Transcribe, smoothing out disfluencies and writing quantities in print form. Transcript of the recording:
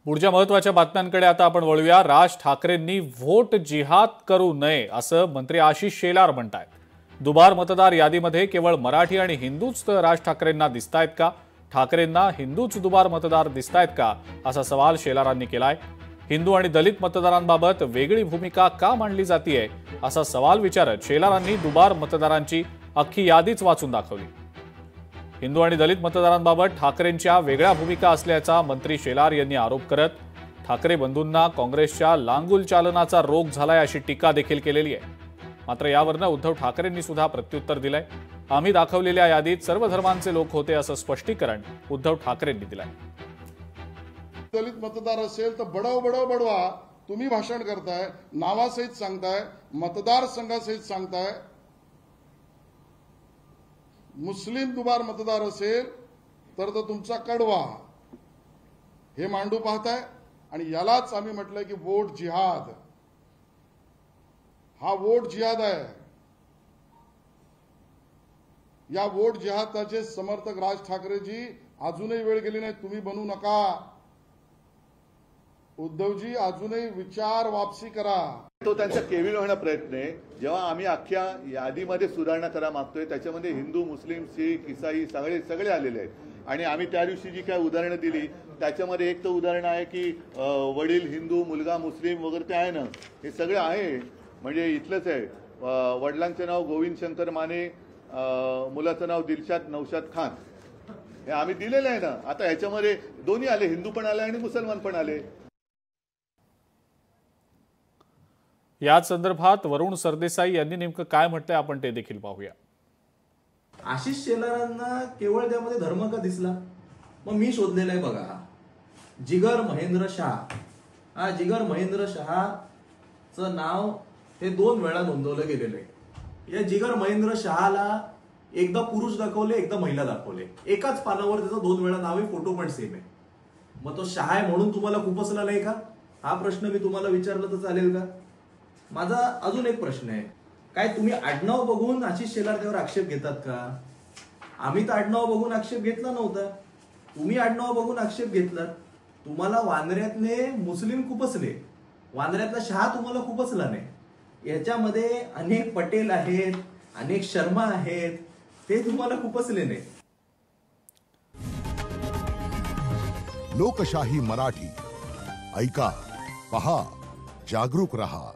पुढच्या महत्त्वाच्या बातम्यांकडे आता आपण वळूया। राज ठाकरेंनी व्होट जिहाद करू नये असं मंत्री आशिष शेलार म्हणतायत। दुबार मतदार यादीमध्ये केवळ मराठी आणि हिंदूच राज ठाकरेंना दिसतायत का? ठाकरेंना हिंदूच दुबार मतदार दिसतायत का असा सवाल शेलारांनी केलाय। हिंदू आणि दलित मतदारांबाबत वेगळी भूमिका का मांडली जातीये असा सवाल विचारत शेलारांनी दुबार मतदारांची अख्खी यादीच वाचून दाखवली। हिंदू आणि दलित मतदारांबाबत ठाकरेंच्या वेगळ्या भूमिका असल्याचा मंत्री शेलार यांनी आरोप करत ठाकरे बंधूंना काँग्रेसच्या लांगुल चालनाचा रोग झालाय अशी टीका देखील केलेली आहे। मात्र यावरनं उद्धव ठाकरेंनी सुद्धा प्रत्युत्तर दिलंय। आम्ही दाखवलेल्या यादीत सर्व धर्मांचे लोक होते असं स्पष्टीकरण उद्धव ठाकरेंनी दिलंय। दलित मतदार असेल तर बडवा तुम्ही भाषण करताय, नावासहित सांगताय, मतदारसंघासहित सांगताय। मुस्लिम दुबार मतदार असेल तर तुमचा कडवा हे मांडू पाहताय आणि यालाच आम्ही म्हटलंय की वोट जिहाद। हा वोट जिहाद आहे। या वोट जिहादाचे समर्थक राज ठाकरेजी अजूनही वेळ गेली नाही, तुम्ही बनू नका। उद्धवजी अजूनही विचार वापसी करा। तो त्यांचा केविल होण्याचा प्रयत्न आहे। जेव्हा आम्ही अख्ख्या यादीमध्ये सुधारणा करा मागतोय त्याच्यामध्ये हिंदू, मुस्लिम, शीख, ईसाई सगळे आलेले आहेत आणि आम्ही त्या दिवशी जी काय उदाहरणं दिली त्याच्यामध्ये एक तर उदाहरण आहे की वडील हिंदू, मुलगा मुस्लिम वगैरे ते आहे ना, हे सगळे आहे। म्हणजे इथलंच आहे, वडिलांचे नाव गोविंद शंकर माने, मुलाचं नाव दिलशाद नौशाद खान, हे आम्ही दिलेलं आहे ना। आता ह्याच्यामध्ये दोन्ही आले, हिंदू पण आले आणि मुसलमान पण आले। याच संदर्भात वरुण सरदेसाई यांनी नेमकं काय म्हटलंय आपण ते देखील पाहूया। आशिष शेलारांना केवळ त्यामध्ये धर्म का दिसला? मग मी शोधलेलं आहे बघा, जिगर महेंद्र शाह। हा जिगर महेंद्र शहाचं नाव हे 2 वेळा नोंदवलं गेलेलं आहे। या जिगर महेंद्र शहाला एकदा पुरुष दाखवले, एकदा महिला दाखवले, एकाच पानावर त्याचं 2 वेळा नाव आहे, फोटो पण सेम आहे। मग तो शाह आहे म्हणून तुम्हाला खुपसला नाही का? हा प्रश्न मी तुम्हाला विचारला तर चालेल का? माझा अजून एक प्रश्न आहे, काय तुम्ही आडनाव बघून आशिष शेलार त्यावर आक्षेप घेतात का? आम्ही तर आडनाव बघून आक्षेप घेतला नव्हता, तुम्ही आडनाव बघून आक्षेप घेतलात। तुम्हाला वांद्र्यातले मुस्लिम खुपसले, वांद्र्यातला शाह तुम्हाला खुपसला नाही। याच्यामध्ये अनेक पटेल आहेत, अनेक शर्मा आहेत, ते तुम्हाला खुपसले नाही। लोकशाही मराठी ऐका, पहा, जागरूक रहा।